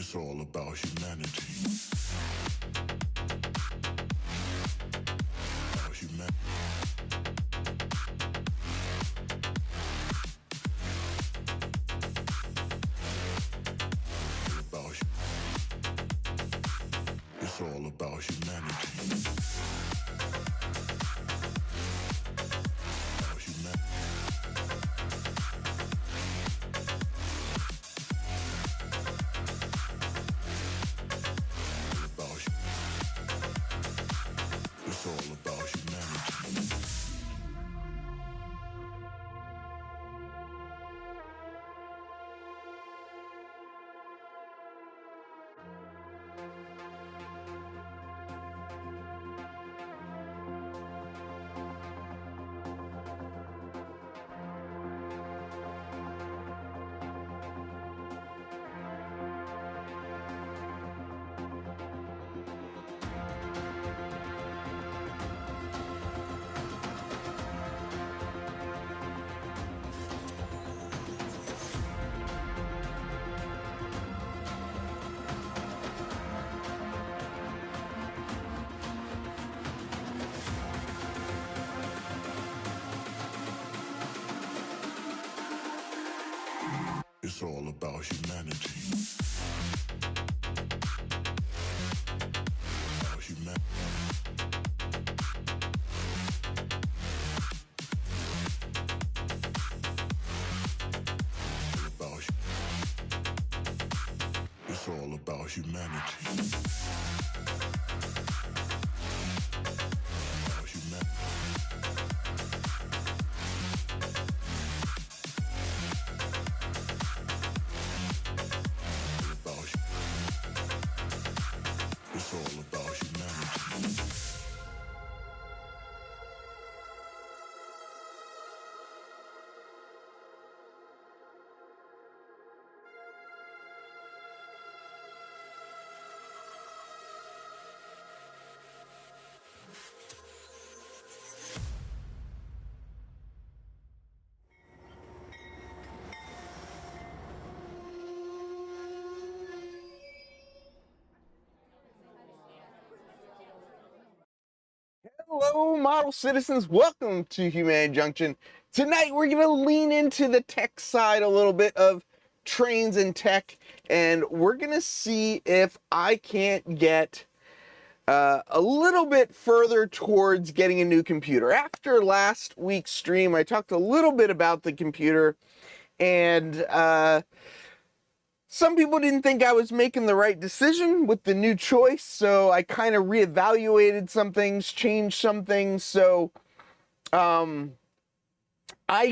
It's all about humanity. About humanity. It's all about humanity. About humanity. It's all about humanity. It's all about humanity. About humanity. It's all about humanity. About humanity. It's all about humanity. Hello, model citizens. Welcome to Human Junction. Tonight, we're going to lean into the tech side a little bit of trains and tech, and we're going to see if I can't get a little bit further towards getting a new computer. After last week's stream, I talked a little bit about the computer, and some people didn't think I was making the right decision with the new choice, so I kind of reevaluated some things, changed some things. So I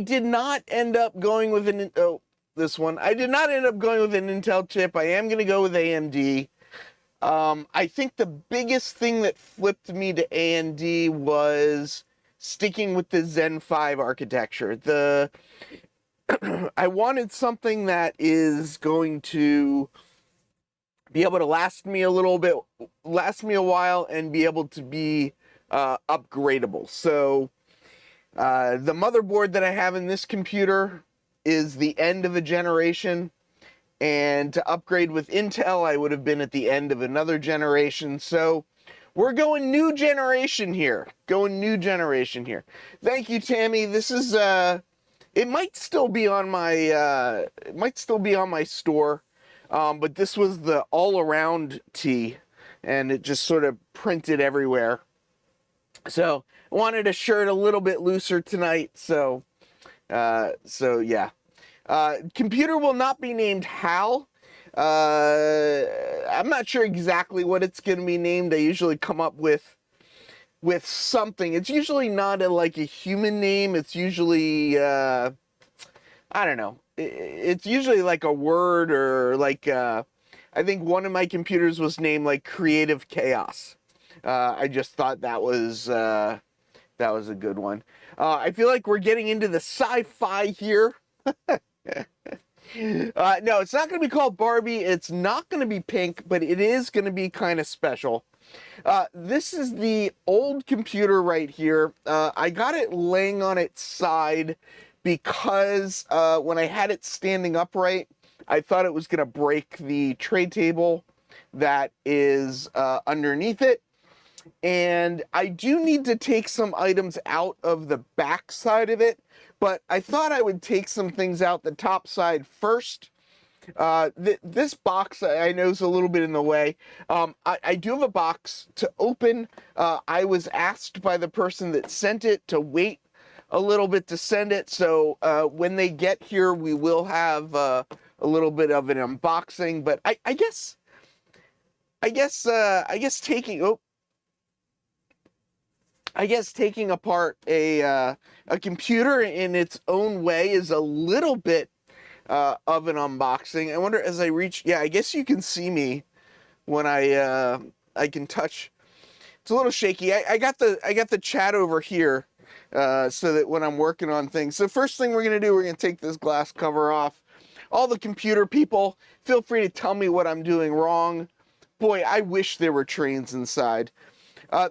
did not end up going with I did not end up going with an Intel chip. I am going to go with AMD. I think the biggest thing that flipped me to AMD was sticking with the Zen 5 architecture. I wanted something that is going to be able to last me a while, and be able to be upgradable. So the motherboard that I have in this computer is the end of a generation, and to upgrade with Intel, I would have been at the end of another generation. So we're going new generation here. Thank you, Tammy. This is it might still be on my store, but this was the all-around tee, and it just sort of printed everywhere. So I wanted a shirt a little bit looser tonight. So yeah. Computer will not be named HAL. I'm not sure exactly what it's going to be named. I usually come up with something. It's usually not like a human name. It's usually I don't know. It's usually like a word, or like I think one of my computers was named like Creative Chaos. I just thought that was a good one. I feel like we're getting into the sci-fi here. No, it's not going to be called Barbie. It's not going to be pink, but it is going to be kind of special. This is the old computer right here. I got it laying on its side because when I had it standing upright, I thought it was going to break the tray table that is underneath it. And I do need to take some items out of the back side of it, but I thought I would take some things out the top side first. This box I know is a little bit in the way. I do have a box to open. I was asked by the person that sent it to wait a little bit to send it, so when they get here, we will have a little bit of an unboxing. But I guess taking apart a computer in its own way is a little bit of an unboxing. I wonder as I reach, yeah, I guess you can see me when I can touch. It's a little shaky. I got the chat over here so that when I'm working on things. So first thing we're gonna do, we're gonna take this glass cover off. All the computer people, feel free to tell me what I'm doing wrong. Boy, I wish there were trains inside.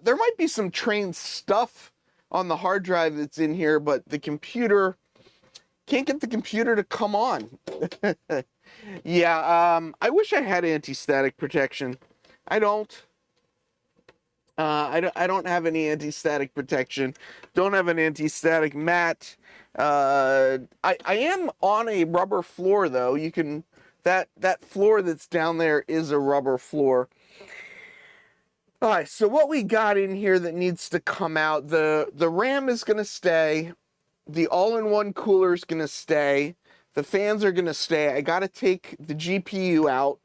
There might be some train stuff on the hard drive that's in here, but the computer, can't get the computer to come on. Yeah, I wish I had anti-static protection. I don't. I don't have any anti-static protection. Don't have an anti-static mat. I am on a rubber floor though. You can, that floor that's down there is a rubber floor. All right, so what we got in here that needs to come out, the RAM is going to stay, the all-in-one cooler is going to stay, the fans are going to stay. I got to take the GPU out.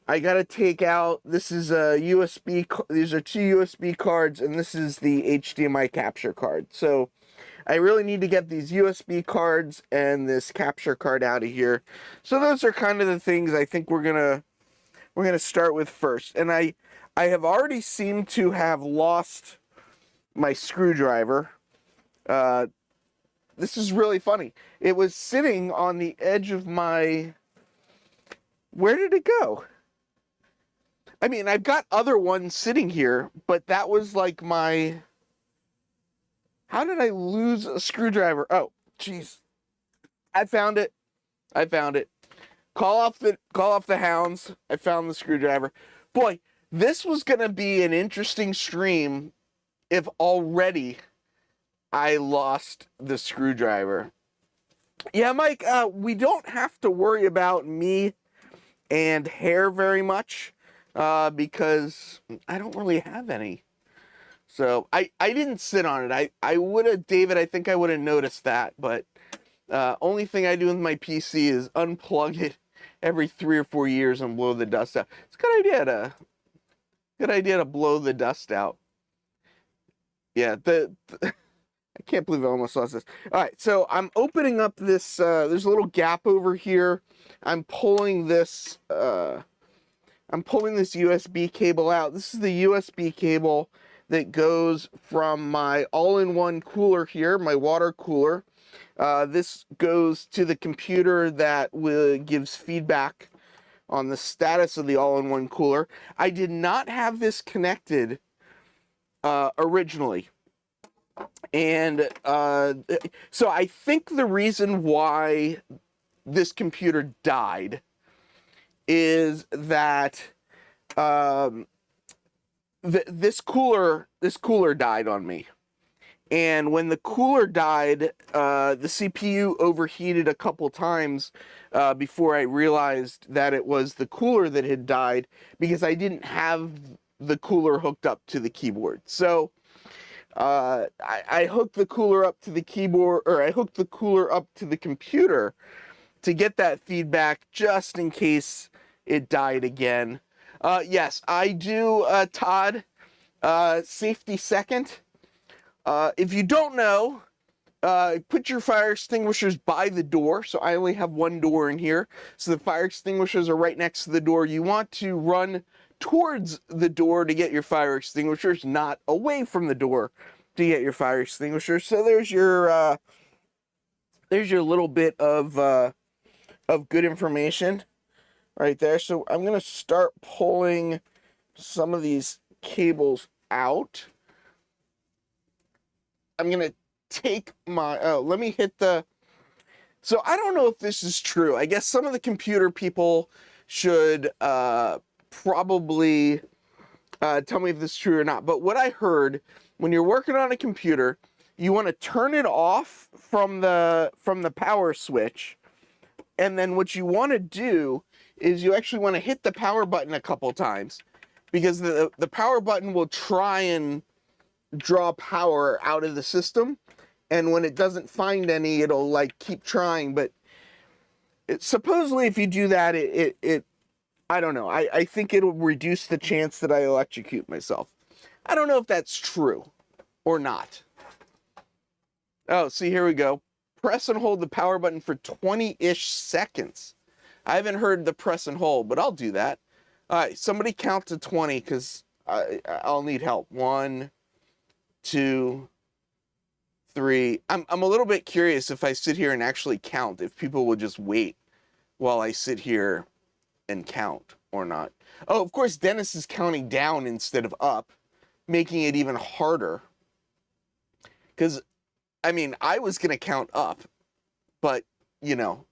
I got to take out, this is a USB, these are two USB cards, and this is the HDMI capture card. So I really need to get these USB cards and this capture card out of here. So those are kind of the things I think we're going to start with first. And I have already seemed to have lost my screwdriver. This is really funny. It was sitting on the edge of my... Where did it go? I mean, I've got other ones sitting here, but that was like my... How did I lose a screwdriver? Oh, jeez. I found it. Call off the hounds. I found the screwdriver. Boy, this was going to be an interesting stream if already I lost the screwdriver. Yeah, Mike, we don't have to worry about me and hair very much because I don't really have any. So I didn't sit on it. I would have, David, I think I would have noticed that, but only thing I do with my PC is unplug it every 3 or 4 years and blow the dust out. It's a good idea to blow the dust out. Yeah, I can't believe I almost lost this. All right, so I'm opening up this, there's a little gap over here. I'm pulling this USB cable out. This is the USB cable that goes from my all-in-one cooler here, my water cooler. This goes to the computer that gives feedback on the status of the all-in-one cooler. I did not have this connected originally. And so I think the reason why this computer died is that this cooler died on me. And when the cooler died, the CPU overheated a couple times before I realized that it was the cooler that had died because I didn't have the cooler hooked up to the keyboard. So I hooked the cooler up to the keyboard, or I hooked the cooler up to the computer to get that feedback just in case it died again. Yes, I do, Todd, safety second. If you don't know, put your fire extinguishers by the door. So I only have one door in here. So the fire extinguishers are right next to the door. You want to run towards the door to get your fire extinguishers, not away from the door to get your fire extinguishers. So there's your little bit of good information right there. So I'm going to start pulling some of these cables out. I'm going to take my, let me hit the, So I don't know if this is true. I guess some of the computer people should probably tell me if this is true or not. But what I heard, when you're working on a computer, you want to turn it off from the power switch, and then what you want to do is you actually want to hit the power button a couple times, because the power button will try and draw power out of the system, and when it doesn't find any, it'll like keep trying. But supposedly if you do that, it I don't know, I think it'll reduce the chance that I electrocute myself. I don't know if that's true or not. Oh, see, here we go. Press and hold the power button for 20-ish seconds. I haven't heard the press and hold, but I'll do that. All right, somebody count to 20, because I'll need help. 1, 2, 3. I'm a little bit curious if I sit here and actually count, if people will just wait while I sit here and count or not. Oh, of course, Dennis is counting down instead of up, making it even harder. Because, I mean, I was going to count up, but, you know,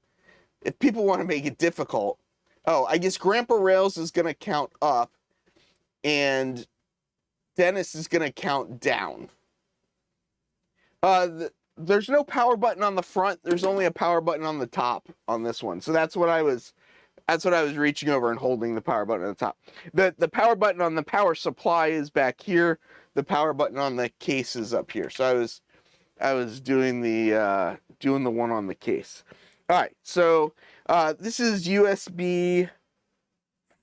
if people want to make it difficult. Oh, I guess Grandpa Rails is going to count up, and Dennis is going to count down. There's no power button on the front. There's only a power button on the top on this one. So that's what I was reaching over and holding the power button at the top. The power button on the power supply is back here. The power button on the case is up here. So I was doing the one on the case. All right. So this is USB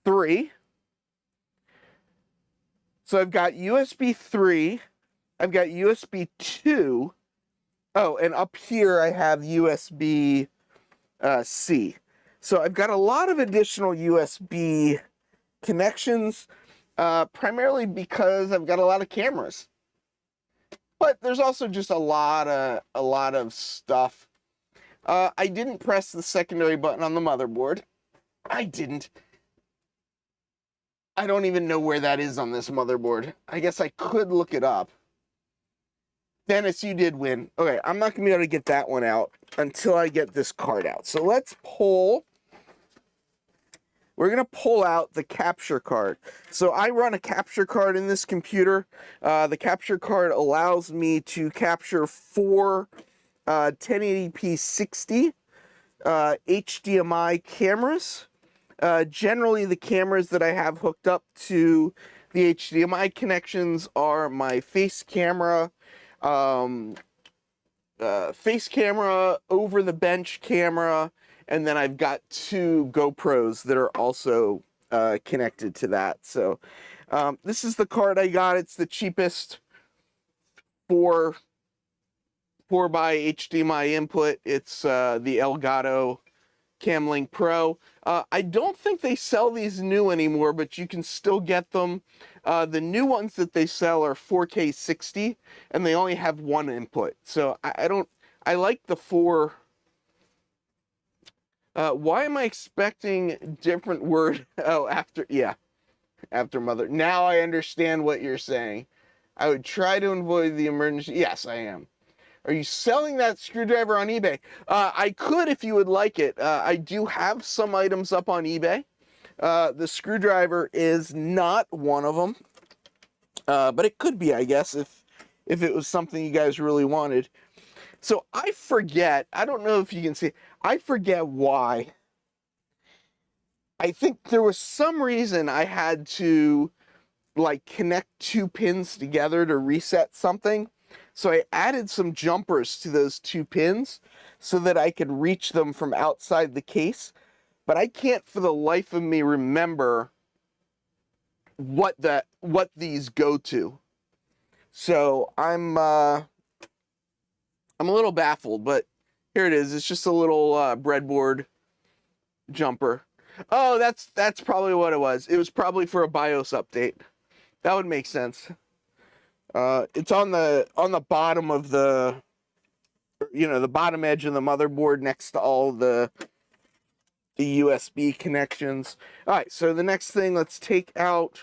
3. So I've got USB 3. I've got USB 2. Oh, and up here I have USB C. So I've got a lot of additional USB connections, primarily because I've got a lot of cameras. But there's also just a lot of stuff. I didn't press the secondary button on the motherboard. I didn't. I don't even know where that is on this motherboard. I guess I could look it up. Dennis, you did win. Okay, I'm not going to be able to get that one out until I get this card out. So let's pull. We're going to pull out the capture card. So I run a capture card in this computer. The capture card allows me to capture 4 1080p 60 HDMI cameras. Generally, the cameras that I have hooked up to the HDMI connections are my face camera, over the bench camera, and then I've got 2 GoPros that are also connected to that. So this is the card I got. It's the cheapest 4x HDMI input. It's the Elgato Camlink Pro. I don't think they sell these new anymore, but you can still get them. The new ones that they sell are 4K 60, and they only have 1 input. So I like the 4. Why am I expecting different word? Oh, after mother. Now I understand what you're saying. I would try to avoid the emergency. Yes, I am. Are you selling that screwdriver on eBay? I could if you would like it. I do have some items up on eBay. The screwdriver is not one of them. But it could be, I guess, if it was something you guys really wanted. So I forget. I don't know if you can see. I forget why. I think there was some reason I had to like connect 2 pins together to reset something. So I added some jumpers to those 2 pins so that I could reach them from outside the case. But I can't for the life of me remember what these go to. So I'm a little baffled, but here it is. It's just a little breadboard jumper. Oh, that's probably what it was. It was probably for a BIOS update. That would make sense. It's on the bottom of the bottom edge of the motherboard next to all the USB connections. All right, so the next thing, let's take out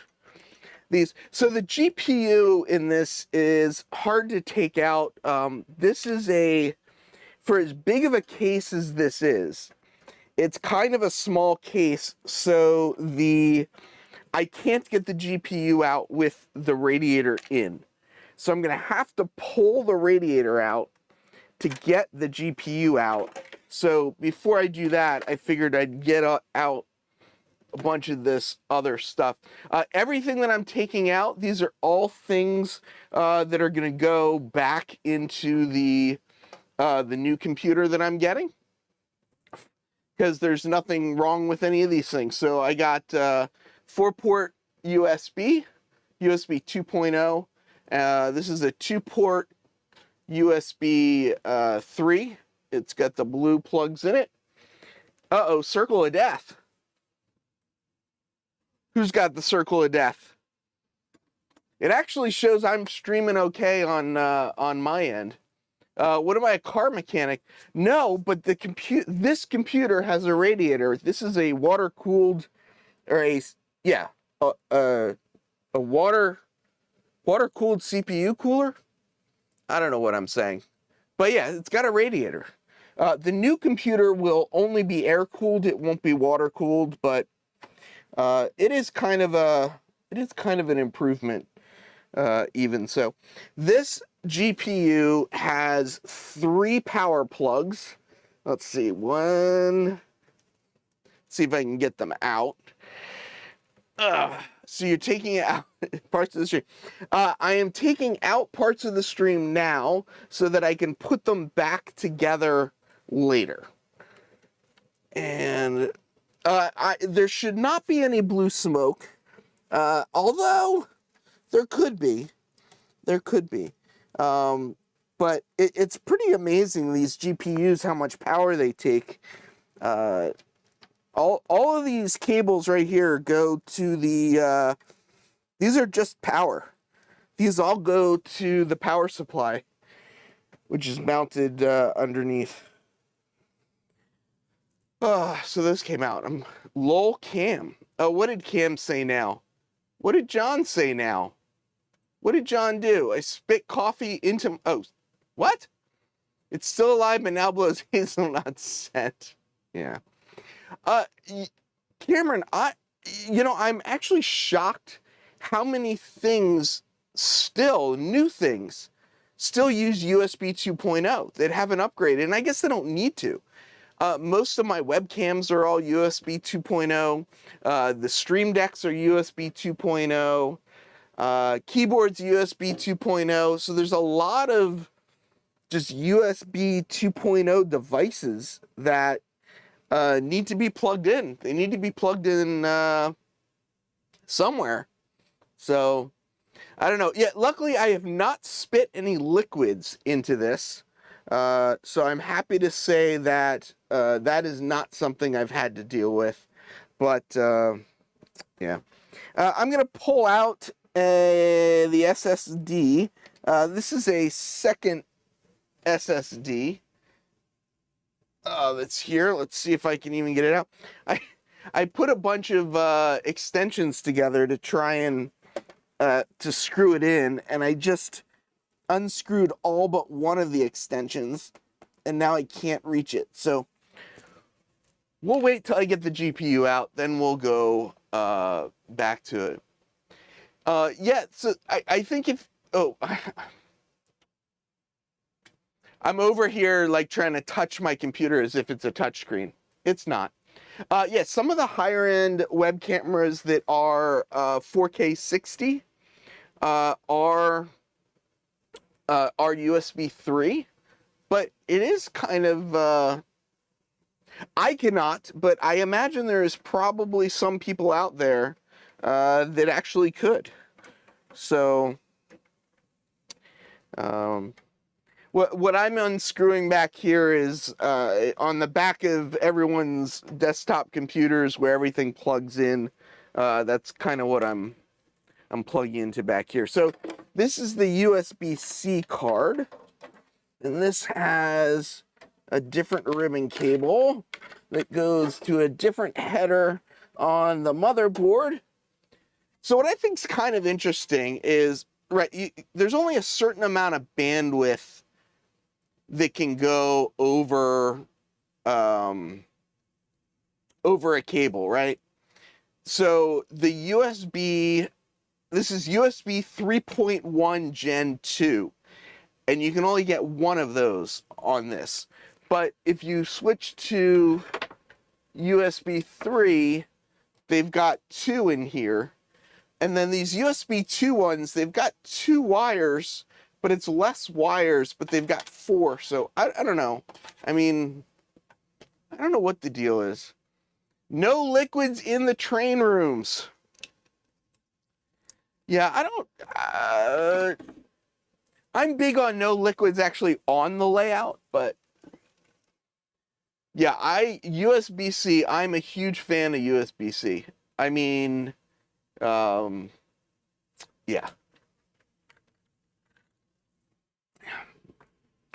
these. So the GPU in this is hard to take out. This is a for as big of a case as this is, it's kind of a small case, so I can't get the GPU out with the radiator in. So I'm going to have to pull the radiator out to get the GPU out. So before I do that, I figured I'd get out a bunch of this other stuff. Everything that I'm taking out, these are all things that are going to go back into the new computer that I'm getting, because there's nothing wrong with any of these things. So I got 4-port USB 2.0. This is a 2-port USB 3. It's got the blue plugs in it. Uh-oh, circle of death. Who's got the circle of death? It actually shows I'm streaming okay on my end. What am I, a car mechanic? No, but this computer has a radiator. This is a water-cooled, or a water-cooled CPU cooler. I don't know what I'm saying, but yeah, it's got a radiator. The new computer will only be air-cooled. It won't be water-cooled, but it is kind of an improvement. Even so, this GPU has 3 power plugs. Let's see, see if I can get them out. So you're taking out parts of the stream. I am taking out parts of the stream now so that I can put them back together later. And there should not be any blue smoke, although there could be. But it's pretty amazing, these GPUs, how much power they take. All of these cables right here go to the, these are just power. These all go to the power supply, which is mounted underneath. So those came out. Lol Cam. What did Cam say now? What did John say now? What did John do? I spit coffee into... Oh, what? It's still alive, but now blows hazelnut scent. Yeah. Cameron, I'm actually shocked how many things new things, still use USB 2.0 that haven't upgraded, and I guess they don't need to. Most of my webcams are all USB 2.0. The Stream Decks are USB 2.0. Keyboards USB 2.0. So there's a lot of just USB 2.0 devices that need to be plugged in. They need to be plugged in somewhere. So I don't know. Yeah, luckily I have not spit any liquids into this. So I'm happy to say that that is not something I've had to deal with. But yeah, I'm going to pull out the SSD. This is a second SSD that's here. Let's see if I can even get it out. I put a bunch of extensions together to try and to screw it in, and I just unscrewed all but one of the extensions, and now I can't reach it. So we'll wait till I get the GPU out, then we'll go back to it. Yeah, so I think I'm over here like trying to touch my computer as if it's a touchscreen. It's not. Yeah, some of the higher end web cameras that are 4K 60 are USB 3, but it is kind of, I cannot, but I imagine there is probably some people out there that actually could. So, what I'm unscrewing back here is on the back of everyone's desktop computers where everything plugs in. That's kind of what I'm plugging into back here. So this is the USB-C card, and this has a different ribbon cable that goes to a different header on the motherboard. So what I think is kind of interesting is, right, there's only a certain amount of bandwidth that can go over over a cable, right? So the USB, this is USB 3.1 Gen 2, and you can only get one of those on this. But if you switch to USB 3, they've got two in here. And then these USB 2 ones, they've got two wires, but it's less wires, but they've got four. So I don't know. I mean, I don't know what the deal is. No liquids in the train rooms. Yeah, I don't... I'm big on no liquids actually on the layout, but... Yeah, USB-C, I'm a huge fan of USB-C. I mean, yeah.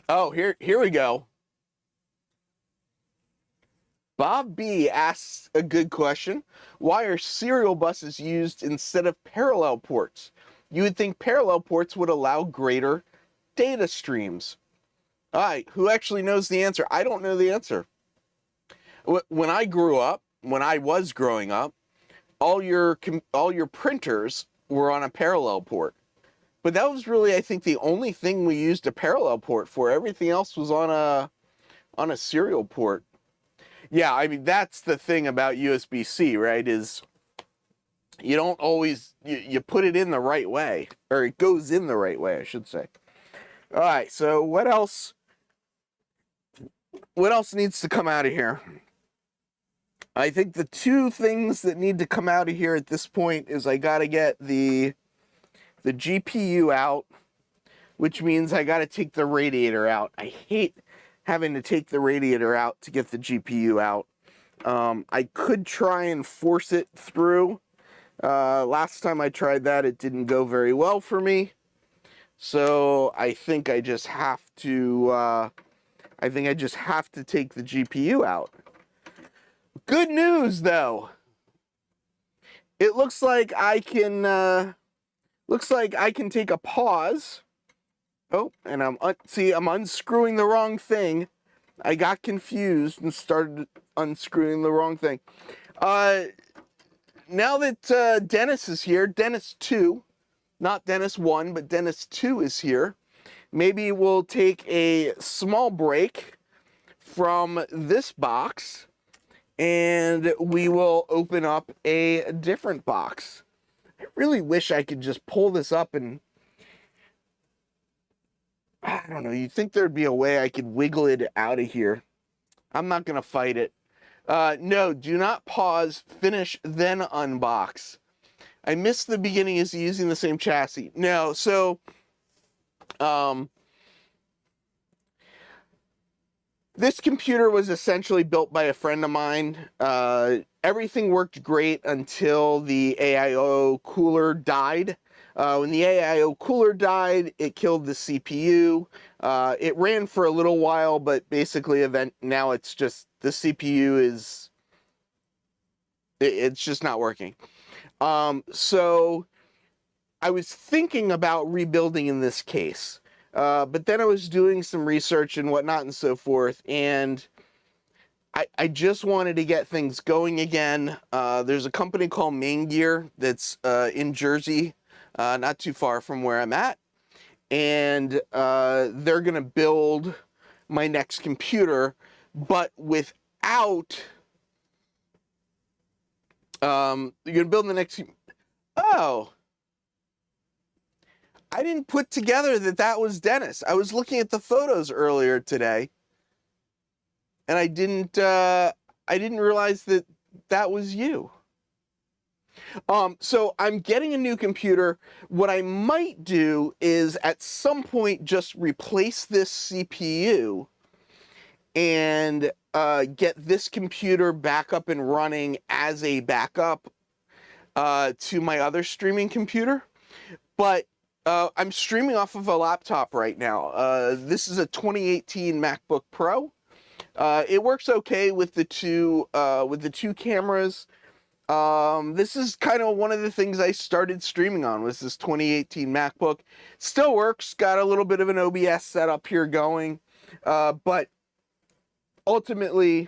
Oh, here we go. Bob B asks a good question. Why are serial buses used instead of parallel ports? You would think parallel ports would allow greater data streams. All right, who actually knows the answer? I don't know the answer. When I was growing up, all your printers were on a parallel port. But that was really, I think, the only thing we used a parallel port for. Everything else was on a serial port. Yeah, I mean, that's the thing about USB-C, right? Is you don't always, you put it in the right way, or it goes in the right way, I should say. All right, so what else needs to come out of here? I think the two things that need to come out of here at this point is I got to get the GPU out, which means I got to take the radiator out. I hate having to take the radiator out to get the GPU out. I could try and force it through. Last time I tried that, it didn't go very well for me. So I think I just have to, take the GPU out. Good news, though. It looks like I can take a pause. Oh, and I'm unscrewing the wrong thing. I got confused and started unscrewing the wrong thing. Now that Dennis is here, Dennis 2, not Dennis 1, but Dennis 2 is here, maybe we'll take a small break from this box and we will open up a different box. I really wish I could just pull this up and, I don't know, you'd think there'd be a way I could wiggle it out of here. I'm not going to fight it. No, do not pause, finish, then unbox. I missed the beginning. Is he using the same chassis? No, so, this computer was essentially built by a friend of mine. Everything worked great until the AIO cooler died. When the AIO cooler died, it killed the CPU. It ran for a little while, but basically now it's just, the CPU is, it's just not working. So I was thinking about rebuilding in this case. But then I was doing some research and whatnot and so forth, and I just wanted to get things going again. There's a company called Main Gear that's in Jersey, not too far from where I'm at, and they're going to build my next computer, but without... you're going to build the next... Oh! I didn't put together that was Dennis. I was looking at the photos earlier today, and I didn't realize that was you. So I'm getting a new computer. What I might do is at some point just replace this CPU and get this computer back up and running as a backup to my other streaming computer. But I'm streaming off of a laptop right now. This is a 2018 MacBook Pro. It works okay with the two cameras. This is kind of one of the things I started streaming on, was this 2018 MacBook. Still works. Got a little bit of an OBS setup here going. But ultimately,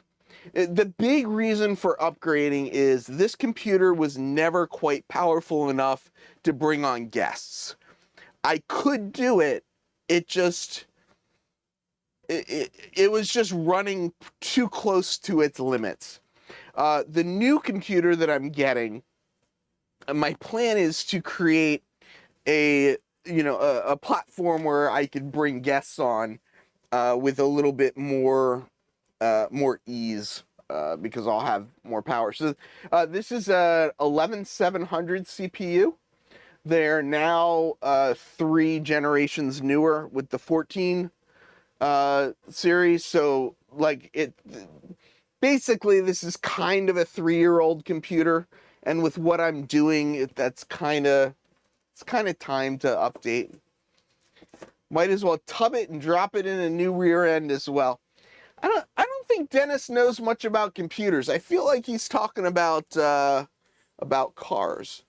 the big reason for upgrading is this computer was never quite powerful enough to bring on guests. I could do it. It just, it was just running too close to its limits. The new computer that I'm getting, my plan is to create a, a platform where I could bring guests on with a little bit more ease, because I'll have more power. So this is a 11700 CPU. They're now 3 generations newer with the 14 series. So basically this is kind of a 3-year-old computer, and with what I'm doing, it's kind of time to update. Might as well tub it and drop it in a new rear end as well. I don't think Dennis knows much about computers. I feel like he's talking about cars.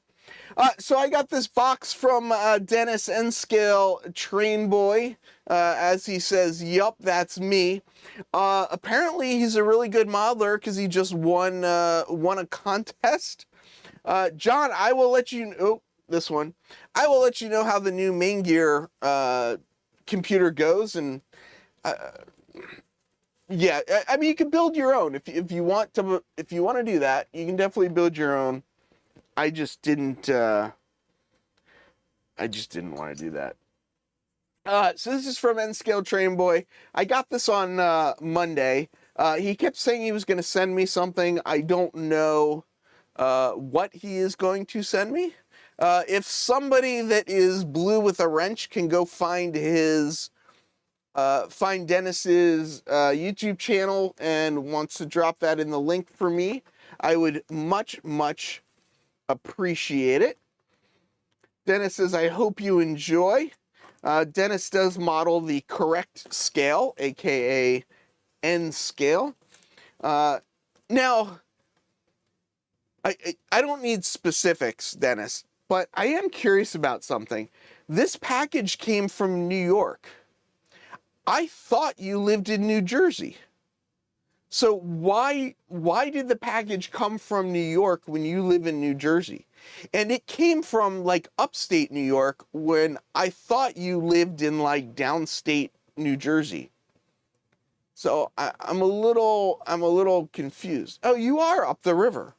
So I got this box from Dennis N-Scale Train Boy. As he says, yup, that's me. Apparently he's a really good modeler because he just won a contest. John, I will let you know. Oh, this one. I will let you know how the new main gear computer goes, and yeah, I mean, you can build your own if you want to do that. You can definitely build your own. I just didn't want to do that. So this is from N-Scale Train Boy. I got this on Monday. He kept saying he was going to send me something. I don't know what he is going to send me. If somebody that is blue with a wrench can go find Dennis's YouTube channel and wants to drop that in the link for me, I would much appreciate it. Dennis says, I hope you enjoy. Dennis does model the correct scale, aka N-Scale. Now, I don't need specifics, Dennis, but I am curious about something. This package came from New York. I thought you lived in New Jersey. So why did the package come from New York when you live in New Jersey? And it came from like upstate New York when I thought you lived in like downstate New Jersey. So I'm a little confused. Oh, you are up the river.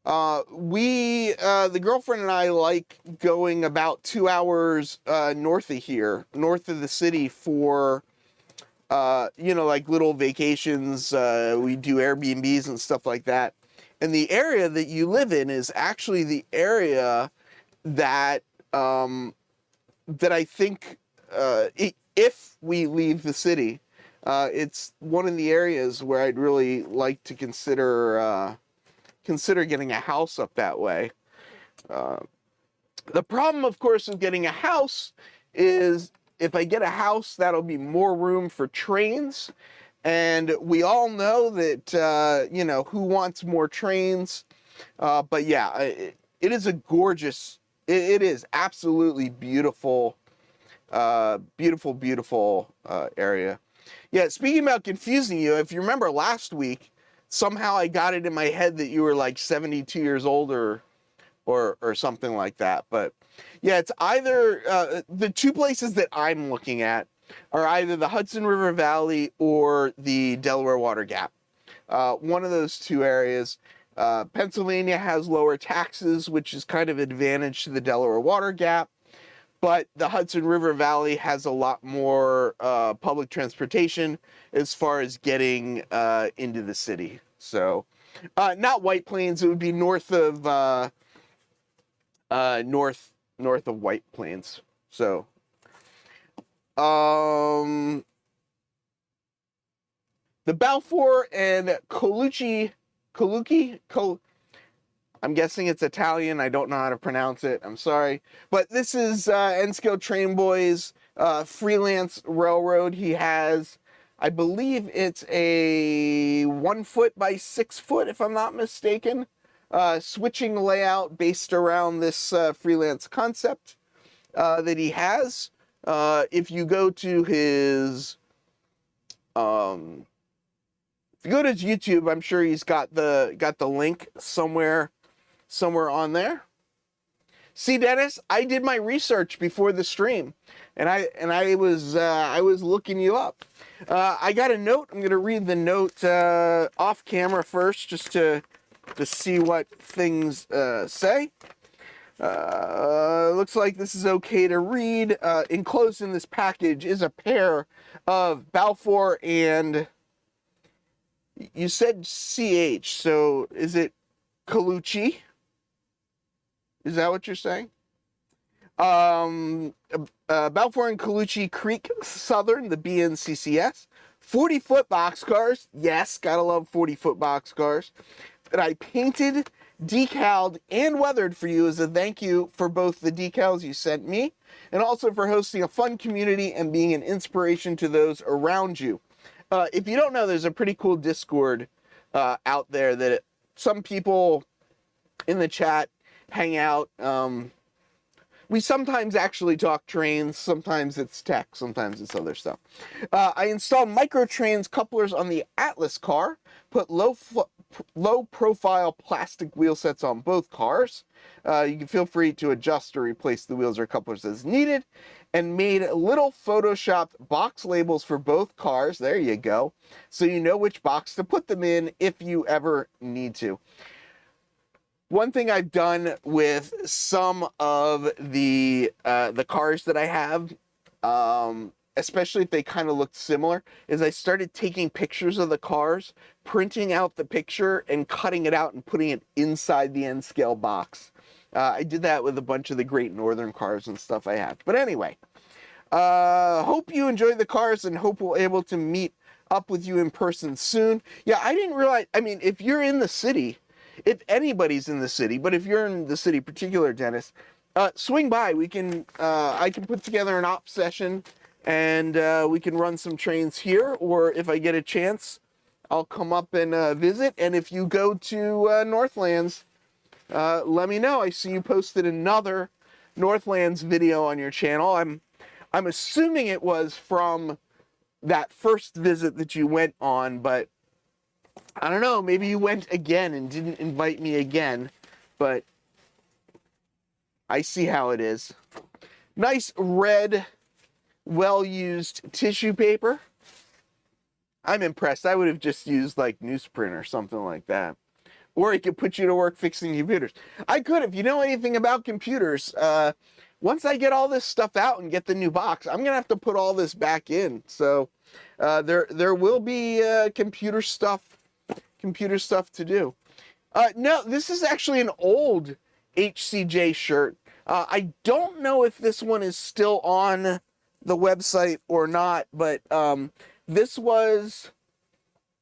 The girlfriend and I like going about 2 hours north of here, north of the city for like little vacations. We do Airbnbs and stuff like that. And the area that you live in is actually the area that that I think if we leave the city, it's one of the areas where I'd really like to consider getting a house up that way. The problem, of course, with getting a house is if I get a house, that'll be more room for trains. And we all know that, who wants more trains? But yeah, it is a gorgeous, it is absolutely beautiful, beautiful area. Yeah, speaking about confusing you, if you remember last week, somehow I got it in my head that you were like 72 years old or something like that. But yeah, it's either, the two places that I'm looking at are either the Hudson River Valley or the Delaware Water Gap. One of those two areas. Pennsylvania has lower taxes, which is kind of an advantage to the Delaware Water Gap. But the Hudson River Valley has a lot more public transportation as far as getting into the city. So, not White Plains. It would be north of north of White Plains. So, the Balfour and Colucci, I'm guessing it's Italian. I don't know how to pronounce it. I'm sorry. But this is N-Scale Train Boy's freelance railroad. He has, I believe it's a 1 foot by 6 foot, if I'm not mistaken, switching layout based around this freelance concept that he has. If you go to his If you go to his YouTube, I'm sure he's got the link somewhere on there. See, Dennis, I did my research before the stream, and I was looking you up. I got a note. I'm gonna read the note off camera first, just to see what things say. Looks like this is okay to read. Enclosed in this package is a pair of Balfour and, you said CH, so is it Colucci? Is that what you're saying? Balfour and Colucci Creek Southern, the BNCCS. 40-foot boxcars. Yes, gotta love 40-foot boxcars. That I painted, decaled, and weathered for you as a thank you for both the decals you sent me and also for hosting a fun community and being an inspiration to those around you. If you don't know, there's a pretty cool Discord out there that some people in the chat hang out. We sometimes actually talk trains, sometimes it's tech, sometimes it's other stuff. I installed microtrans couplers on the Atlas car, put low profile plastic wheel sets on both cars. You can feel free to adjust or replace the wheels or couplers as needed, and made little photoshopped box labels for both cars. There you go. So you know which box to put them in if you ever need to. One thing I've done with some of the cars that I have, especially if they kind of look similar, is I started taking pictures of the cars, printing out the picture, and cutting it out and putting it inside the N-scale box. I did that with a bunch of the Great Northern cars and stuff I have. But anyway, hope you enjoyed the cars and hope we'll be able to meet up with you in person soon. Yeah, I didn't realize, I mean, if you're in the city, if anybody's in the city, but if you're in the city, particular Dennis, swing by. We can, I can put together an op session and we can run some trains here, or if I get a chance, I'll come up and visit. And if you go to Northlands, let me know. I see you posted another Northlands video on your channel. I'm assuming it was from that first visit that you went on, but I don't know, maybe you went again and didn't invite me again, but I see how it is. Nice red, well-used tissue paper. I'm impressed. I would have just used like newsprint or something like that. Or it could put you to work fixing computers. I could, if you know anything about computers, once I get all this stuff out and get the new box, I'm gonna have to put all this back in. So there will be computer stuff to do. No, this is actually an old HCJ shirt. I don't know if this one is still on the website or not, but this was,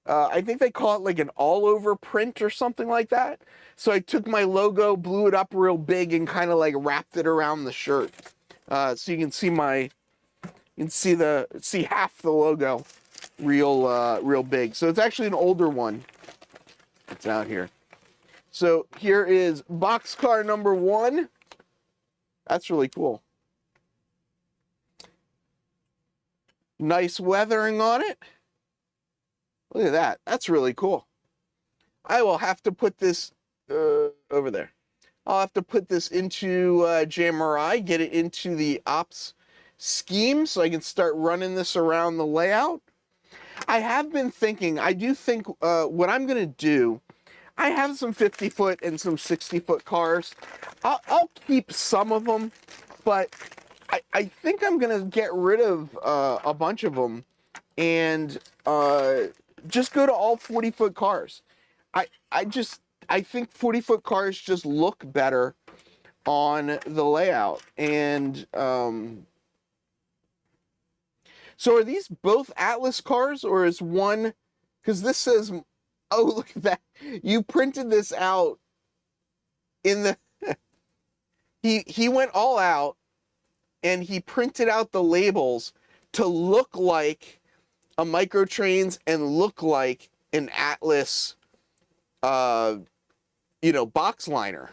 I think they call it like an all-over print or something like that. So I took my logo, blew it up real big, and kind of like wrapped it around the shirt. So you can see see half the logo real big. So it's actually an older one. It's out here. So here is boxcar number 1. That's really cool. Nice weathering on it. Look at that. That's really cool. I will have to put this over there. I'll have to put this into JMRI, get it into the ops scheme so I can start running this around the layout. I have been thinking, I do think what I'm going to do, I have some 50-foot and some 60-foot cars. I'll keep some of them, but I think I'm going to get rid of a bunch of them and just go to all 40-foot cars. I think 40-foot cars just look better on the layout. And so are these both Atlas cars, or is one, because this says, oh, look at that. You printed this out in the, he went all out and he printed out the labels to look like a microtrains and look like an Atlas, box liner.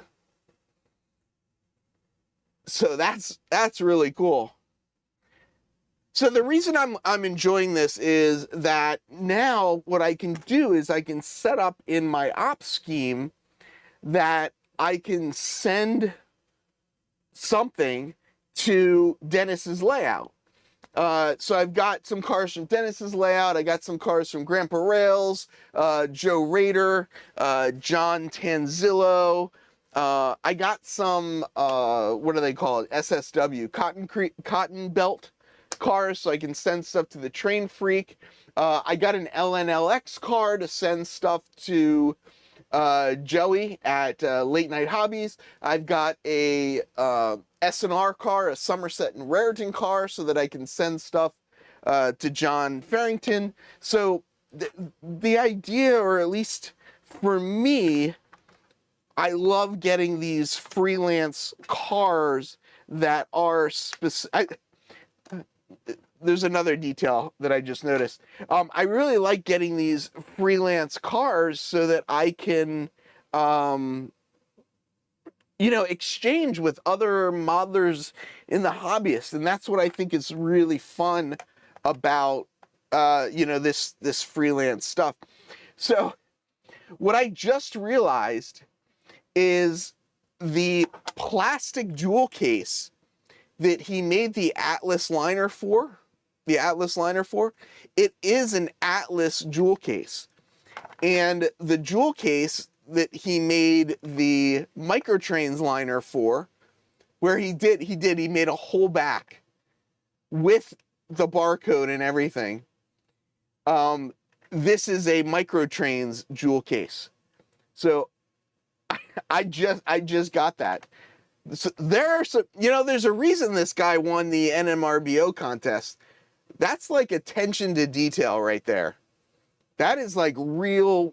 So that's really cool. So the reason I'm enjoying this is that now what I can do is I can set up in my ops scheme that I can send something to Dennis's layout. So I've got some cars from Dennis's layout. I got some cars from Grandpa Rails, Joe Rader, John Tanzillo. I got some, what do they call it? SSW, cotton belt cars, so I can send stuff to the Train Freak. I got an LNLX car to send stuff to Joey at Late Night Hobbies. I've got a S&R car, a Somerset and Raritan car, so that I can send stuff to John Farrington. So the idea, or at least for me, I love getting these freelance cars that are specific. There's another detail that I just noticed. I really like getting these freelance cars so that I can, exchange with other modelers in the hobbyist. And that's what I think is really fun about, this freelance stuff. So what I just realized is the plastic jewel case that he made the Atlas liner for, it is an Atlas jewel case. And the jewel case that he made the Microtrains liner for, where he made a whole back with the barcode and everything. This is a Microtrains jewel case. So I just got that. So there are some, there's a reason this guy won the NMRBO contest. That's like attention to detail right there. That is like real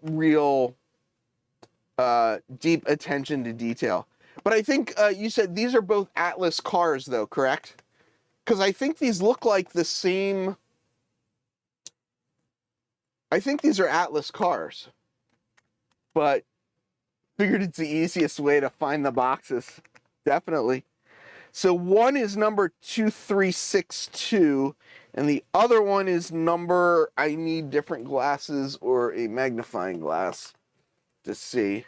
deep attention to detail. But I think you said these are both Atlas cars though, correct? Because I think these look like the same. I think these are Atlas cars. But figured it's the easiest way to find the boxes. Definitely. So one is number 2362, and the other one is number, I need different glasses or a magnifying glass to see.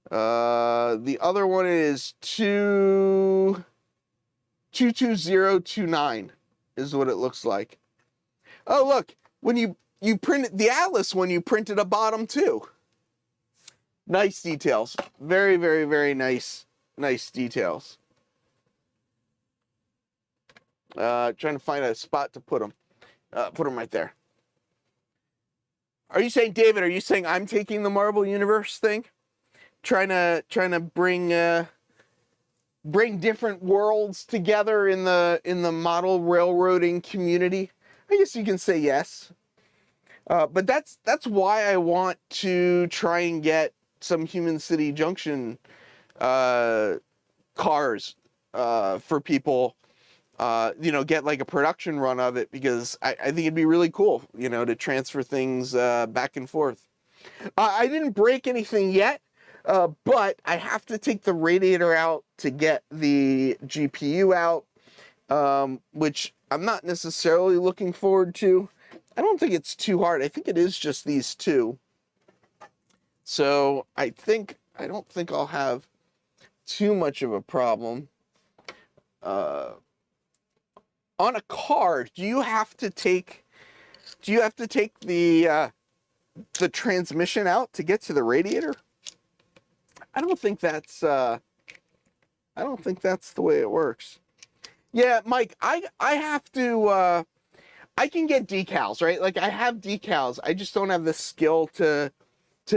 The other one is 22029 is what it looks like. Oh, look, when you printed the Atlas one, you printed a bottom too. Nice details. Very, very, very nice details. Trying to find a spot to put them. Put them right there. Are you saying, David, are you saying I'm taking the Marvel Universe thing? Trying to bring different worlds together in the model railroading community? I guess you can say yes. But that's why I want to try and get some Human City Junction cars for people, get like a production run of it, because I think it'd be really cool, to transfer things back and forth. I didn't break anything yet, but I have to take the radiator out to get the GPU out, which I'm not necessarily looking forward to. I don't think it's too hard. I think it is just these two. So I don't think I'll have too much of a problem. On a car, do you have to take the transmission out to get to the radiator? I don't think that's the way it works. Yeah, Mike, I have to I can get decals, right? Like I have decals. I just don't have the skill to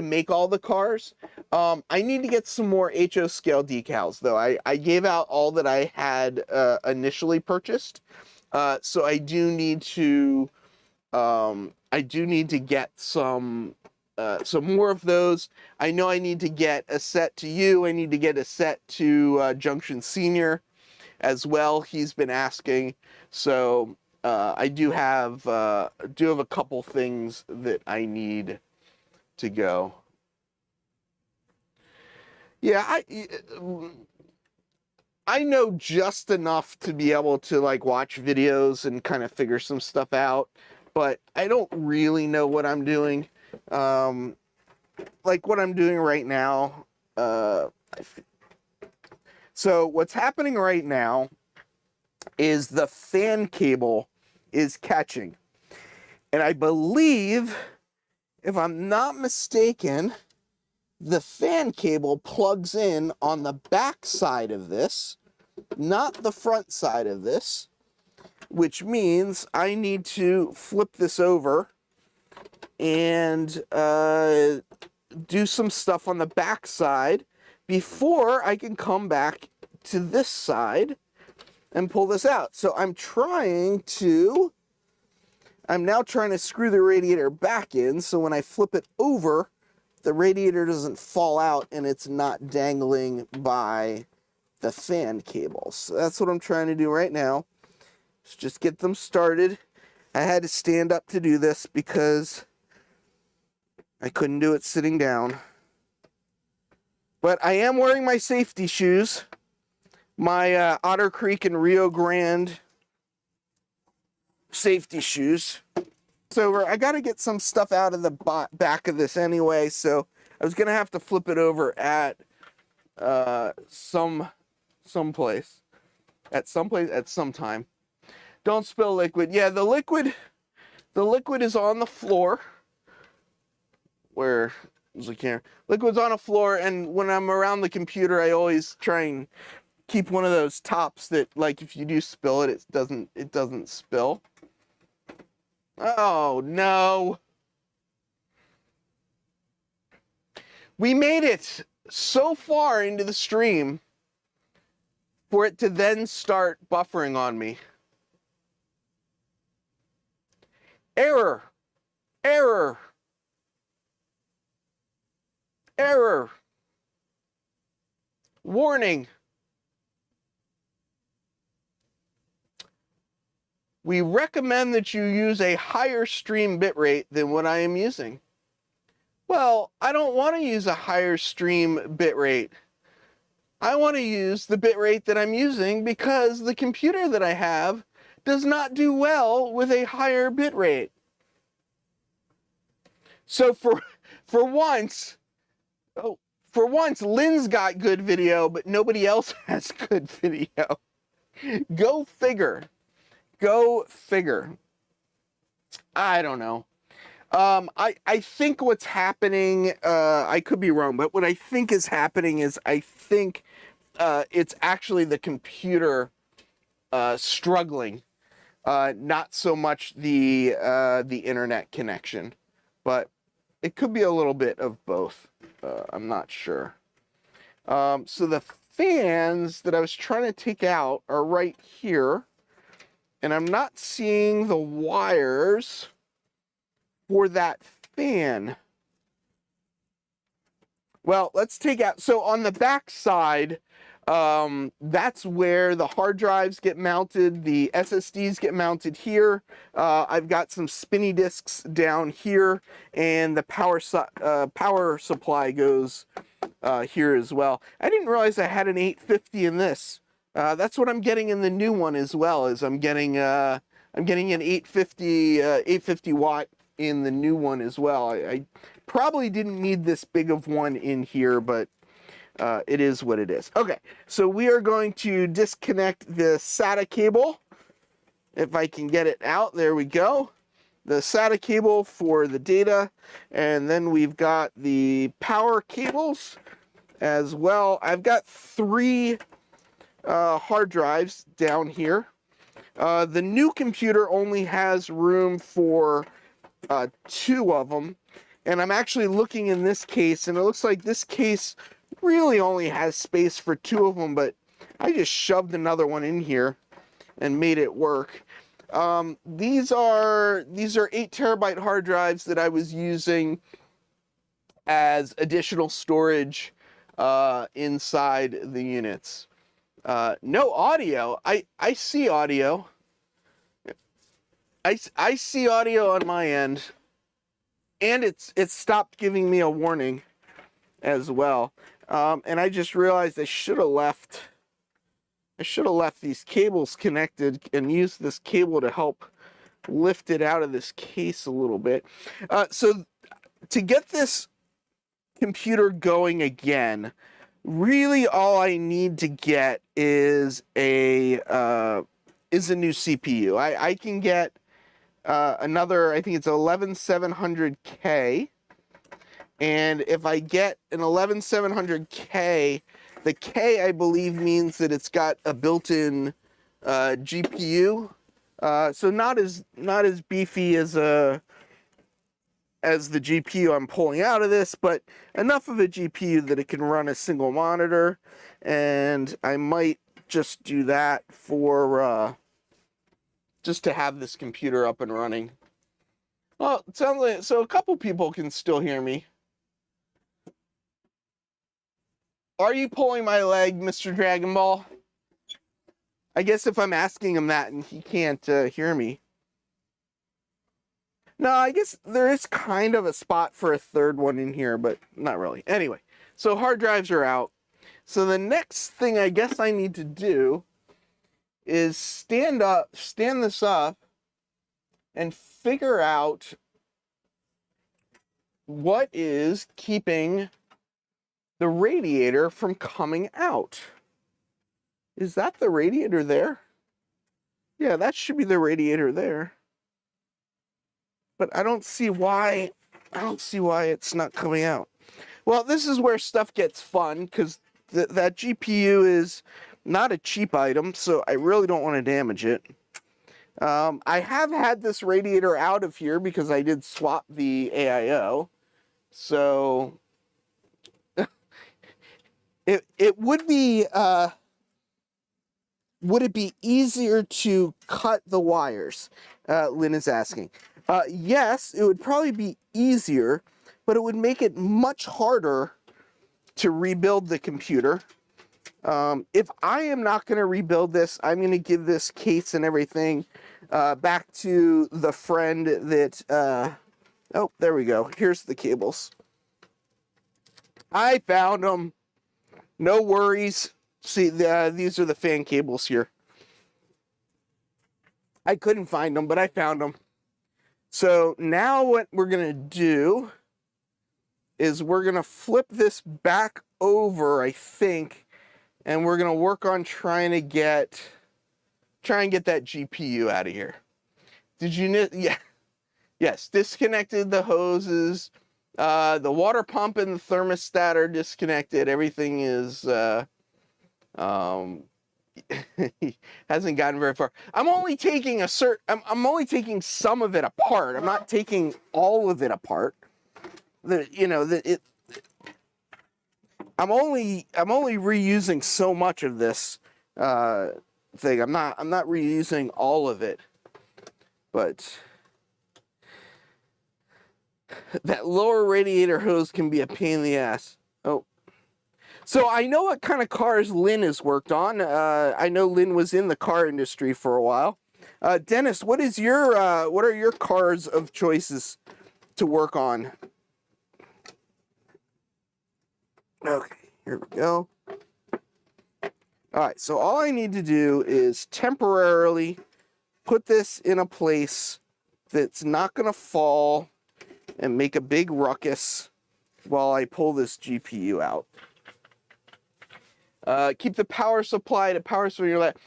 make all the cars. I need to get some more HO scale decals though. I gave out all that I had initially purchased. So I do need to get some more of those. I know I need to get a set to you. I need to get a set to Junction Senior as well. He's been asking. So I do have a couple things that I need to go. Yeah, I know just enough to be able to like watch videos and kind of figure some stuff out, but I don't really know what I'm doing. Like what I'm doing right now. So what's happening right now is the fan cable is catching. And I believe, if I'm not mistaken, the fan cable plugs in on the back side of this, not the front side of this, which means I need to flip this over and do some stuff on the back side before I can come back to this side and pull this out. So I'm now trying to screw the radiator back in, so when I flip it over, the radiator doesn't fall out and it's not dangling by the fan cables. So that's what I'm trying to do right now. Just get them started. I had to stand up to do this because I couldn't do it sitting down. But I am wearing my safety shoes. My Otter Creek and Rio Grande safety shoes. So I got to get some stuff out of the back of this anyway, so I was going to have to flip it over at some time. Don't spill liquid. Yeah, the liquid is on the floor. Where is the camera? Liquid's on the floor, and when I'm around the computer, I always try and keep one of those tops that, like, if you do spill it, it doesn't spill. Oh no. We made it so far into the stream for it to then start buffering on me. Error. Error. Error. Warning. We recommend that you use a higher stream bitrate than what I am using. Well, I don't want to use a higher stream bitrate. I want to use the bitrate that I'm using because the computer that I have does not do well with a higher bitrate. So for once, Lynn's got good video, but nobody else has good video. Go figure. Go figure. I don't know. I think what's happening, I could be wrong, but what I think is happening is I think it's actually the computer struggling, not so much the internet connection, but it could be a little bit of both. I'm not sure. So the fans that I was trying to take out are right here, and I'm not seeing the wires for that fan. Well, let's take out, so on the back side, that's where the hard drives get mounted, the SSDs get mounted here. I've got some spinny disks down here, and the power supply goes here as well. I didn't realize I had an 850 in this. That's what I'm getting in the new one as well, is I'm getting an 850 watt in the new one as well. I probably didn't need this big of one in here, but it is what it is. Okay, so we are going to disconnect the SATA cable. If I can get it out, there we go. The SATA cable for the data, and then we've got the power cables as well. I've got 3 hard drives down here. The new computer only has room for 2 of them, and I'm actually looking in this case, and it looks like this case really only has space for 2 of them, but I just shoved another one in here and made it work. These are 8 terabyte hard drives that I was using as additional storage inside the units. No audio. I see audio. I see audio on my end, and it's stopped giving me a warning as well. And I just realized I should have left I should have left these cables connected and used this cable to help lift it out of this case a little bit. So to get this computer going again, really all I need to get is a new CPU. I can get another, I think it's 11700K, and if I get an 11700K, the K I believe means that it's got a built-in GPU, so not as beefy as the GPU I'm pulling out of this, but enough of a GPU that it can run a single monitor, and I might just do that for just to have this computer up and running. Well, it sounds like, so a couple people can still hear me. Are you pulling my leg, Mr. Dragon Ball? I guess if I'm asking him that and he can't hear me. No, I guess there is kind of a spot for a third one in here, but not really. Anyway, so hard drives are out. So the next thing I guess I need to do is stand this up and figure out what is keeping the radiator from coming out. Is that the radiator there? Yeah, that should be the radiator there. But I don't see why it's not coming out. Well, this is where stuff gets fun, because that GPU is not a cheap item, so I really don't want to damage it. I have had this radiator out of here because I did swap the AIO. So it would be would it be easier to cut the wires? Lynn is asking. Yes, it would probably be easier, but it would make it much harder to rebuild the computer. If I am not going to rebuild this, I'm going to give this case and everything back to the friend that... oh, there we go. Here's the cables. I found them. No worries. See, these are the fan cables here. I couldn't find them, but I found them. So now what we're going to do is we're going to flip this back over, I think, and we're going to work on try and get that GPU out of here. Did you know? Yeah. Yes, disconnected the hoses. The water pump and the thermostat are disconnected. Everything is hasn't gotten very far. I'm only taking I'm only taking some of it apart. I'm not taking all of it apart. I'm only reusing so much of this thing. I'm not reusing all of it. But that lower radiator hose can be a pain in the ass. Oh. So I know what kind of cars Lynn has worked on. I know Lynn was in the car industry for a while. Dennis, what are your cars of choices to work on? Okay, here we go. All right, so all I need to do is temporarily put this in a place that's not going to fall and make a big ruckus while I pull this GPU out. Keep the power supply to power supply your lab.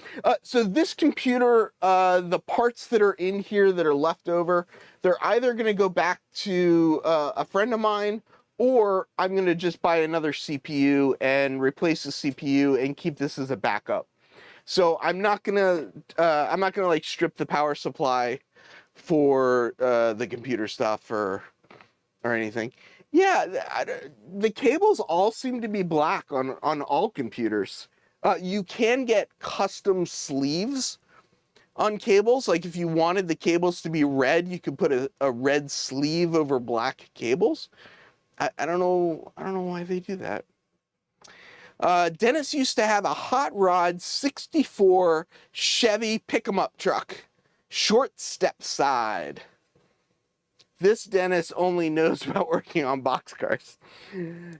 So this computer, the parts that are in here that are left over, they're either going to go back to a friend of mine, or I'm going to just buy another CPU and replace the CPU and keep this as a backup. So I'm not gonna like strip the power supply for the computer stuff or anything. Yeah, the cables all seem to be black on all computers. You can get custom sleeves on cables. Like if you wanted the cables to be red, you could put a red sleeve over black cables. I don't know why they do that. Dennis used to have a hot rod 64 Chevy pick-em-up truck, short step side. This Dennis only knows about working on boxcars.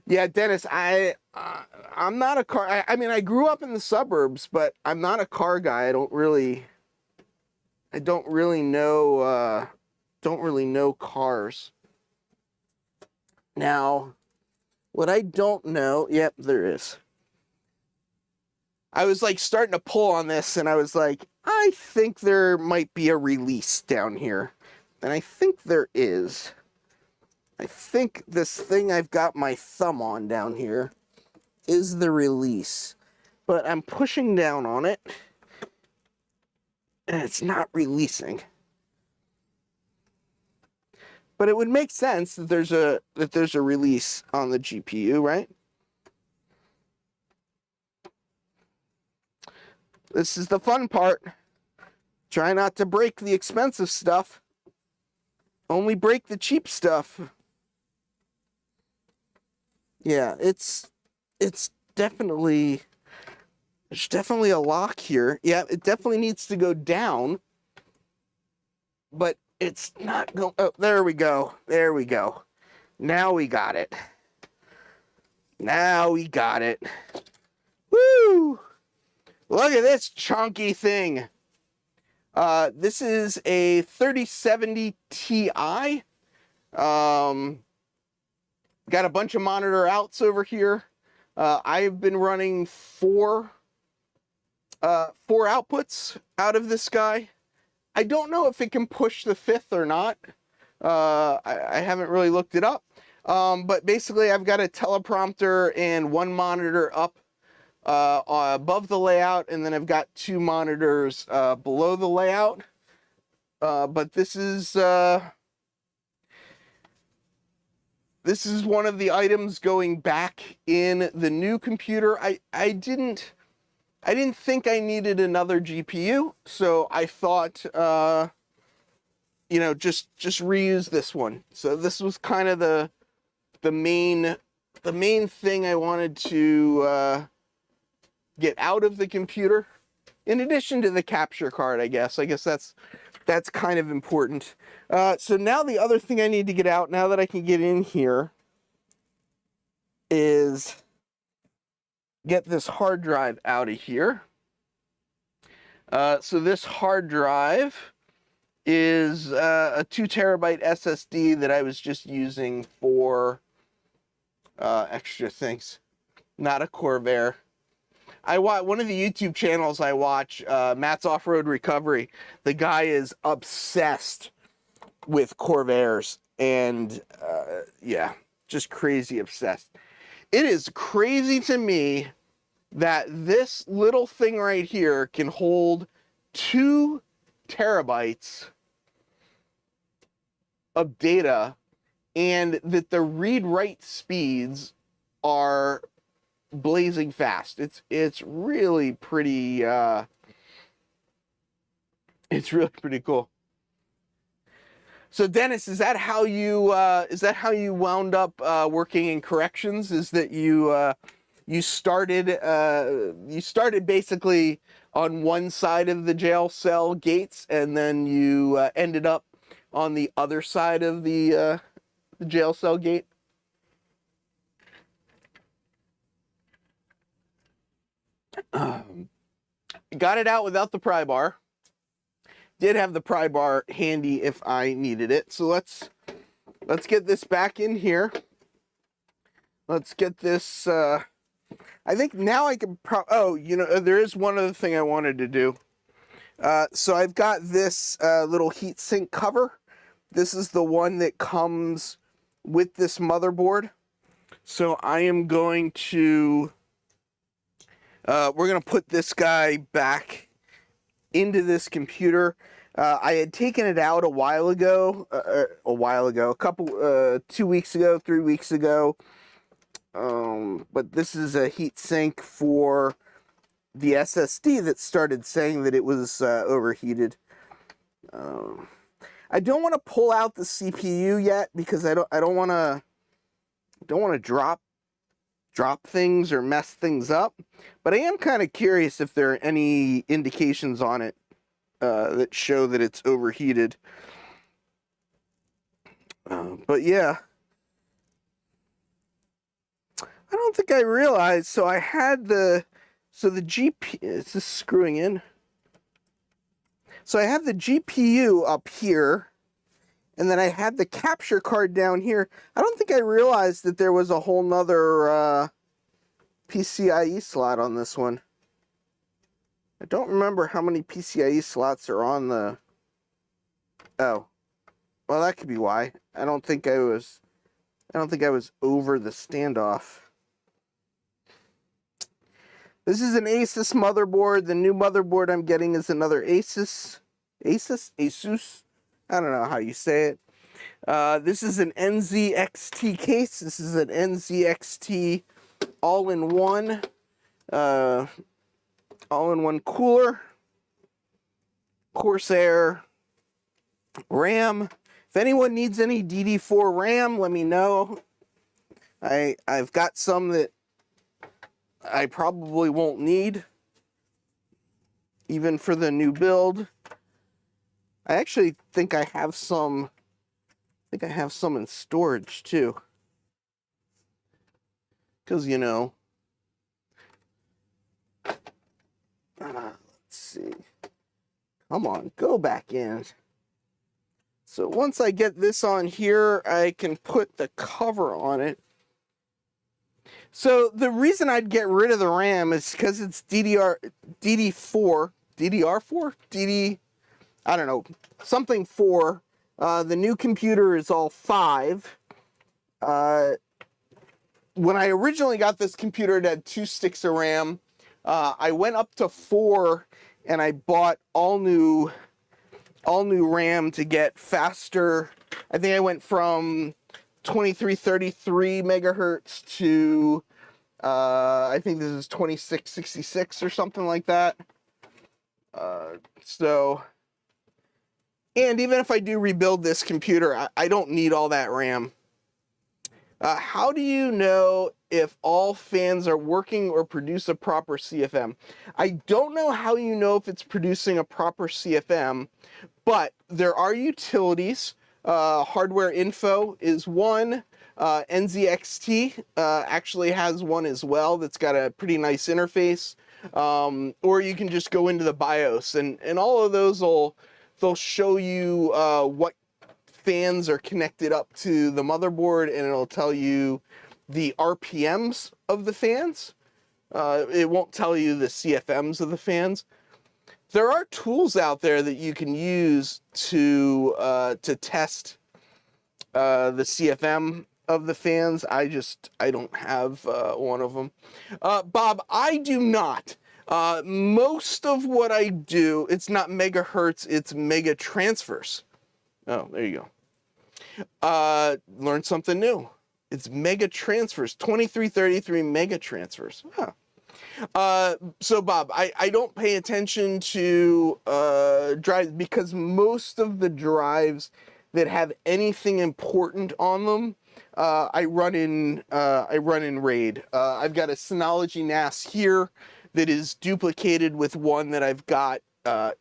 Yeah, Dennis, I'm not a car. I mean, I grew up in the suburbs, but I'm not a car guy. I don't really know cars. Now, what I don't know, yep, there is. I was like starting to pull on this, and I was like, I think there might be a release down here. And I think there is. I think this thing I've got my thumb on down here is the release. But I'm pushing down on it, and it's not releasing. But it would make sense that there's a release on the GPU, right? This is the fun part. Try not to break the expensive stuff. Only break the cheap stuff. Yeah, it's definitely, there's definitely a lock here. Yeah, it definitely needs to go down. But it's not going, oh, there we go. There we go. Now we got it. Now we got it. Woo! Look at this chunky thing. This is a 3070 Ti. Got a bunch of monitor outs over here. I've been running four outputs out of this guy. I don't know if it can push the fifth or not. I haven't really looked it up. But basically I've got a teleprompter and one monitor up above the layout, and then I've got two monitors below the layout. But this is one of the items going back in the new computer. I didn't think I needed another GPU, so I thought you know, just reuse this one. So this was kind of the main thing I wanted to get out of the computer, in addition to the capture card, I guess. I guess that's kind of important. So now the other thing I need to get out, now that I can get in here, is get this hard drive out of here. So this hard drive is a 2 terabyte SSD that I was just using for extra things, not a Corvair. I watch one of the YouTube channels I watch, Matt's Off-Road Recovery. The guy is obsessed with Corvairs, and yeah, just crazy obsessed. It is crazy to me that this little thing right here can hold 2 terabytes of data, and that the read-write speeds are blazing fast. It's really pretty cool. So Dennis, is that how you wound up working in corrections? Is that you started basically on one side of the jail cell gates, and then you ended up on the other side of the jail cell gate? Got it out without the pry bar. Did have the pry bar handy if I needed it. So let's get this back in here. Let's get this. I think now I can. Oh, you know, there is one other thing I wanted to do. So I've got this little heatsink cover. This is the one that comes with this motherboard. So I am going to. We're going to put this guy back into this computer. I had taken it out a while ago, a couple, 2 weeks ago, 3 weeks ago. But this is a heat sink for the SSD that started saying that it was overheated. I don't want to pull out the CPU yet, because I don't want to drop things or mess things up, but I am kind of curious if there are any indications on it that show that it's overheated. But yeah, I don't think I realized. So I had the GP. Is this screwing in? So I have the GPU up here, and then I had the capture card down here. I don't think I realized that there was a whole nother PCIe slot on this one. I don't remember how many PCIe slots are on the... Oh. Well, that could be why. I don't think I was over the standoff. This is an Asus motherboard. The new motherboard I'm getting is another Asus. Asus? I don't know how you say it. This is an NZXT case. This is an NZXT all-in-one cooler, Corsair RAM. If anyone needs any DD4 RAM, let me know. I've got some that I probably won't need, even for the new build. I actually think I have some. In storage too, because you know. Let's see. Come on, go back in. So once I get this on here, I can put the cover on it. So the reason I'd get rid of the RAM is because it's DD4, I don't know, something 4. The new computer is all 5. When I originally got this computer, it had 2 sticks of RAM. I went up to 4, and I bought all new RAM to get faster. I think I went from 2333 megahertz to I think this is 2666 or something like that. And even if I do rebuild this computer, I don't need all that RAM. How do you know if all fans are working or produce a proper CFM? I don't know how you know if it's producing a proper CFM, but there are utilities. Hardware Info is one. NZXT actually has one as well that's got a pretty nice interface. Or you can just go into the BIOS, and all of those they'll show you what fans are connected up to the motherboard, and it'll tell you the RPMs of the fans. It won't tell you the CFMs of the fans. There are tools out there that you can use to test the CFM of the fans. I don't have one of them. Bob, I do not. Most of what I do, it's not megahertz, it's mega transfers. Oh, there you go. Learned something new. It's mega transfers, 2333 mega transfers. Huh. So Bob, I don't pay attention to drives, because most of the drives that have anything important on them, I run in RAID. I've got a Synology NAS here that is duplicated with one that I've got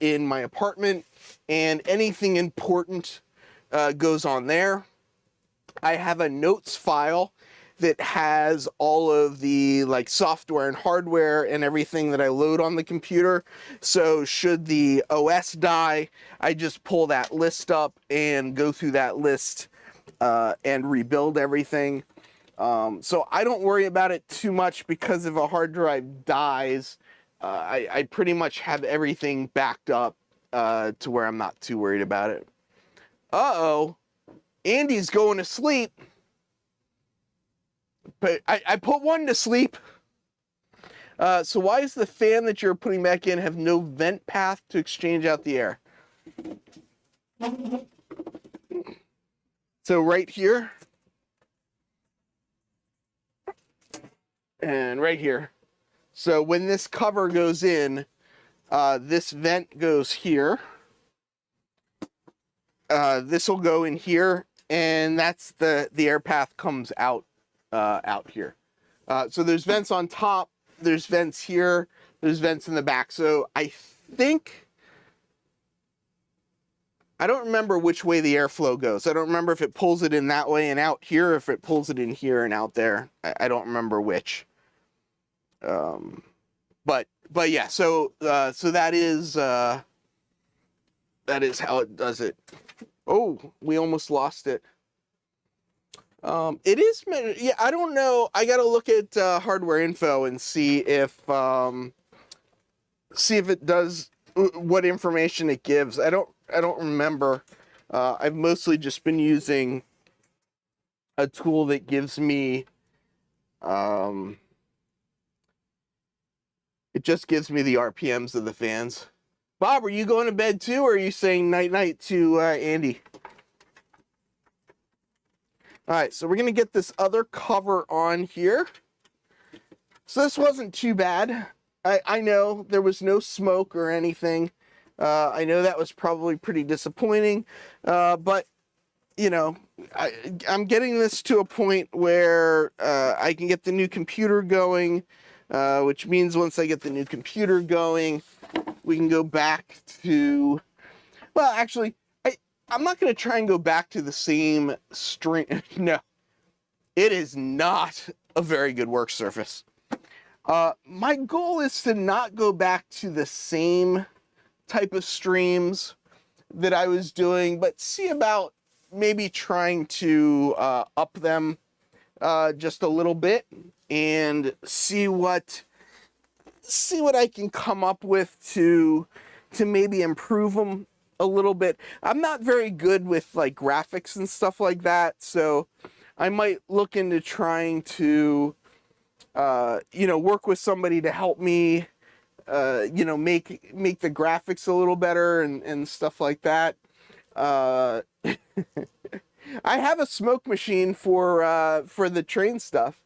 in my apartment, and anything important goes on there. I have a notes file that has all of the software and hardware and everything that I load on the computer. So should the OS die, I just pull that list up and go through that list and rebuild everything. So I don't worry about it too much, because if a hard drive dies, I pretty much have everything backed up to where I'm not too worried about it. Uh-oh, Andy's going to sleep. But I put one to sleep. So why is the fan that you're putting back in have no vent path to exchange out the air? So right here. And right here. So when this cover goes in, this vent goes here. This will go in here, and that's the air path comes out here. So there's vents on top, there's vents here, there's vents in the back. So I think I don't remember which way the airflow goes. I don't remember if it pulls it in that way and out here, or if it pulls it in here and out there. I don't remember which. But yeah, so that is how it does it. Oh, we almost lost it. It is, yeah, I don't know. I got to look at hardware info and see if it does what information it gives. I don't remember. I've mostly just been using a tool that gives me it just gives me the RPMs of the fans. Bob, are you going to bed too, or are you saying night night to Andy? All right, so we're going to get this other cover on here. So this wasn't too bad. I know there was no smoke or anything. I know that was probably pretty disappointing, but you know, I'm getting this to a point where I can get the new computer going, which means once I get the new computer going, we can go back to, well, actually, I'm not going to try and go back to the same stream. No, it is not a very good work surface. My goal is to not go back to the same type of streams that I was doing, but see about maybe trying to up them just a little bit and see what I can come up with to maybe improve them a little bit. I'm not very good with like graphics and stuff like that, so I might look into trying to work with somebody to help me make the graphics a little better and stuff like that. I have a smoke machine for the train stuff.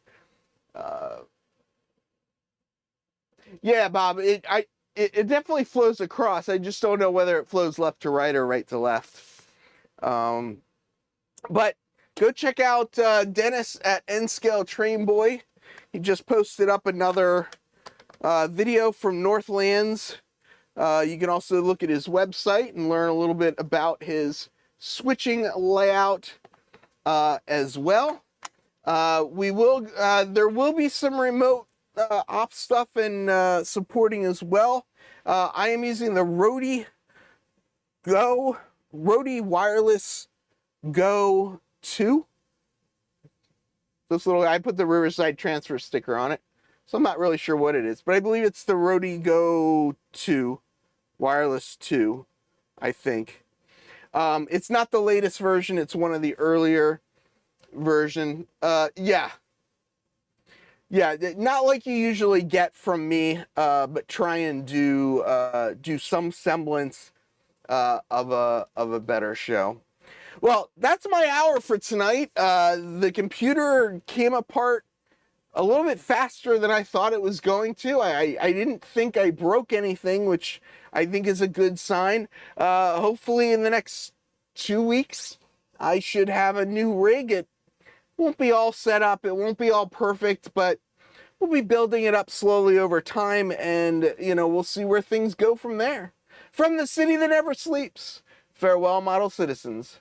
Yeah, Bob, it definitely flows across. I just don't know whether it flows left to right or right to left. But go check out Dennis at N-Scale Train Boy. He just posted up another video from Northlands. You can also look at his website and learn a little bit about his switching layout as well. There will be some remote op stuff and supporting as well. I am using the Rode Wireless Go 2. This little, I put the Riverside transfer sticker on it, so I'm not really sure what it is, but I believe it's the Rode Go 2, Wireless 2, I think. It's not the latest version, it's one of the earlier version. Yeah, not like you usually get from me, but try and do some semblance of a better show. Well, that's my hour for tonight. The computer came apart a little bit faster than I thought it was going to. I didn't think I broke anything, which I think is a good sign. Hopefully in the next 2 weeks, I should have a new rig. It won't be all set up. It won't be all perfect, but we'll be building it up slowly over time, and, we'll see where things go from there. From the city that never sleeps, farewell, model citizens.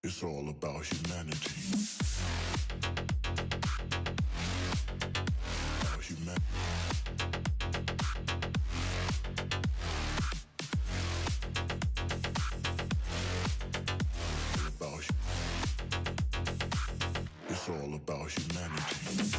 It's all about humanity. About humanity. It's all about humanity.